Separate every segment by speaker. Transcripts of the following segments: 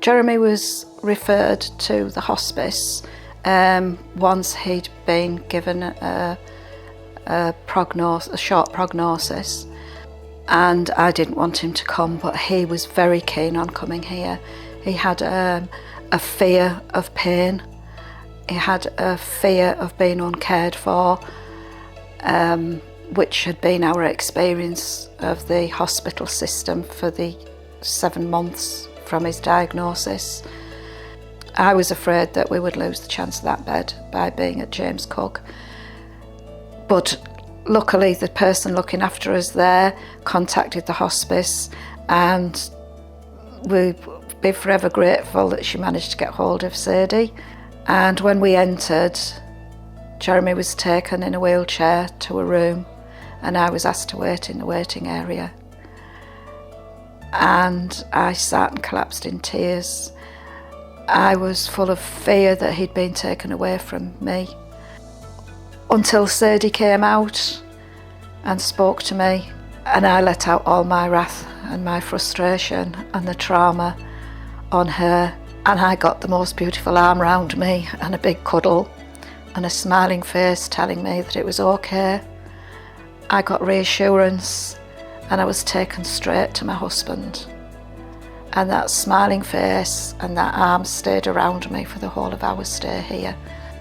Speaker 1: Jeremy was referred to the hospice once he'd been given a short prognosis, and I didn't want him to come, but he was very keen on coming here. He had a fear of pain. He had a fear of being uncared for, which had been our experience of the hospital system for the 7 months from his diagnosis. I was afraid that we would lose the chance of that bed by being at James Cook. But luckily the person looking after us there contacted the hospice, and we'll be forever grateful that she managed to get hold of Sadie. And when we entered, Jeremy was taken in a wheelchair to a room, and I was asked to wait in the waiting area. And I sat and collapsed in tears. I was full of fear that he'd been taken away from me, until Sadie came out and spoke to me, and I let out all my wrath and my frustration and the trauma on her, and I got the most beautiful arm round me and a big cuddle and a smiling face telling me that it was okay. I got reassurance, and I was taken straight to my husband, and that smiling face and that arm stayed around me for the whole of our stay here.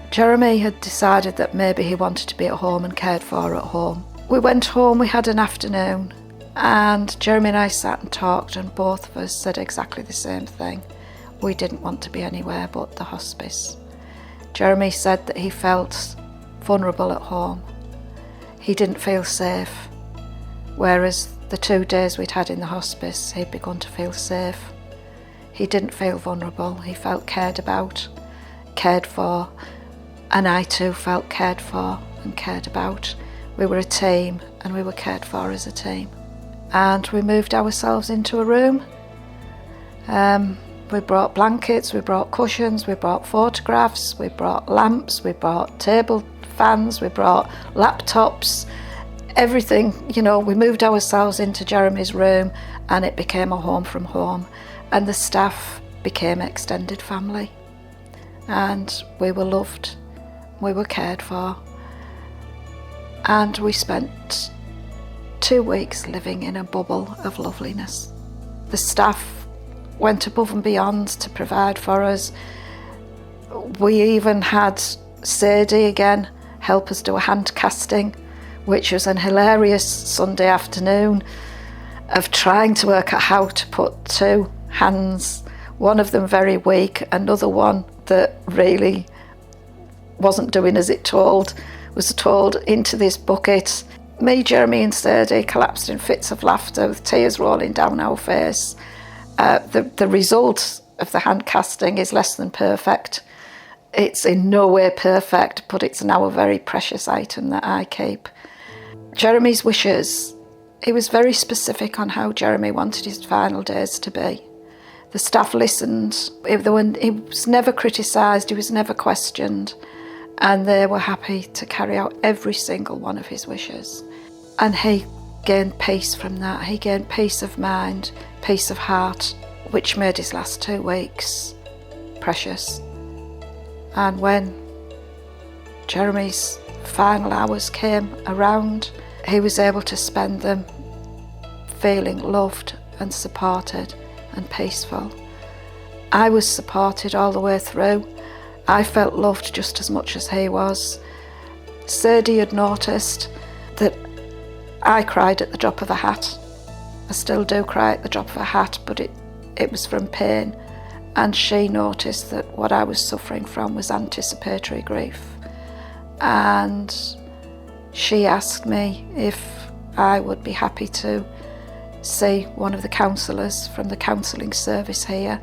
Speaker 1: Jeremy had decided that maybe he wanted to be at home and cared for at home. We went home, we had an afternoon, and Jeremy and I sat and talked, and both of us said exactly the same thing. We didn't want to be anywhere but the hospice. Jeremy said that he felt vulnerable at home. He didn't feel safe, whereas the 2 days we'd had in the hospice, he'd begun to feel safe. He didn't feel vulnerable. He felt cared about, cared for, and I too felt cared for and cared about. We were a team, and we were cared for as a team. And we moved ourselves into a room. We brought blankets, we brought cushions, we brought photographs, we brought lamps, we brought table fans, we brought laptops, everything. We moved ourselves into Jeremy's room, and it became a home from home, and the staff became extended family, and we were loved, we were cared for, and we spent 2 weeks living in a bubble of loveliness. The staff went above and beyond to provide for us. We even had Sadie again help us do a hand casting, which was an hilarious Sunday afternoon of trying to work out how to put 2 hands, one of them very weak, another one that really wasn't doing as it was told, into this bucket. Me, Jeremy and Sadie collapsed in fits of laughter with tears rolling down our face. The result of the hand casting is less than perfect. It's in no way perfect, but it's now a very precious item that I keep. Jeremy's wishes, he was very specific on how Jeremy wanted his final days to be. The staff listened. He was never criticised, he was never questioned, and they were happy to carry out every single one of his wishes. And he gained peace from that. He gained peace of mind, peace of heart, which made his last 2 weeks precious. And when Jeremy's final hours came around, he was able to spend them feeling loved and supported and peaceful. I was supported all the way through. I felt loved just as much as he was. Sadie had noticed that I cried at the drop of a hat. I still do cry at the drop of a hat, but it was from pain. And she noticed that what I was suffering from was anticipatory grief. And she asked me if I would be happy to see one of the counsellors from the counselling service here,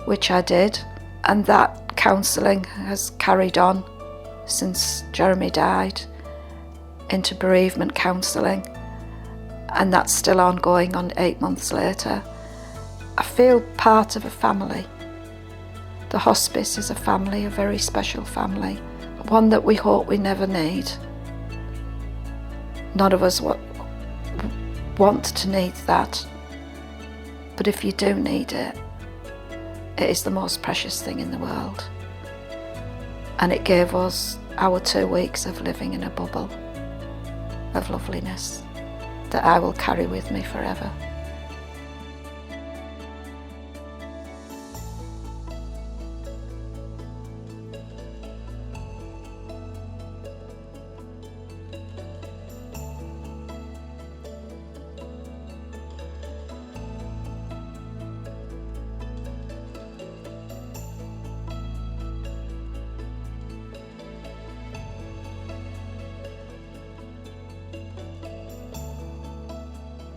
Speaker 1: which I did. And that counselling has carried on since Jeremy died into bereavement counselling, and that's still ongoing on 8 months later. I feel part of a family. The hospice is a family, a very special family, one that we hope we never need. None of us want to need that, but if you do need it, It is the most precious thing in the world. And it gave us our 2 weeks of living in a bubble of loveliness that I will carry with me forever.